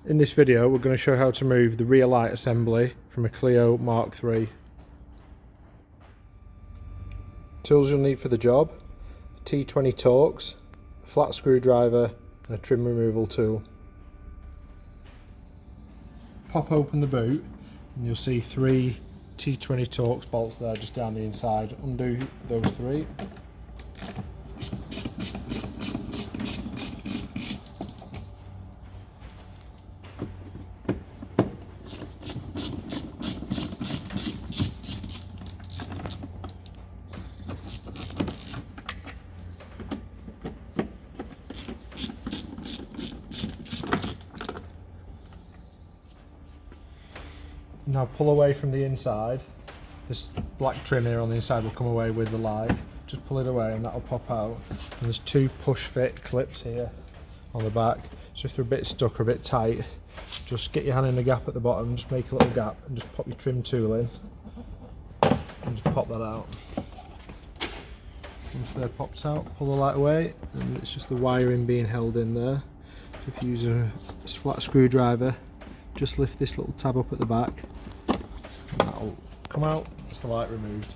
In this video we're going to show how to move the rear light assembly from a Clio Mark III. Tools you'll need for the job: a T20 Torx, a flat screwdriver and a trim removal tool. Pop open the boot and you'll see 3 T20 Torx bolts there just down the inside. Undo those 3. Now pull away from the inside. This black trim here on the inside will come away with the light. Just pull it away and that'll pop out. And there's 2 push fit clips here on the back. So if they're a bit stuck or a bit tight, just get your hand in the gap at the bottom, just make a little gap and just pop your trim tool in. And just pop that out. Once they're popped out, pull the light away and it's just the wiring being held in there. So if you use a flat screwdriver, just lift this little tab up at the back and that'll come out. That's the light removed.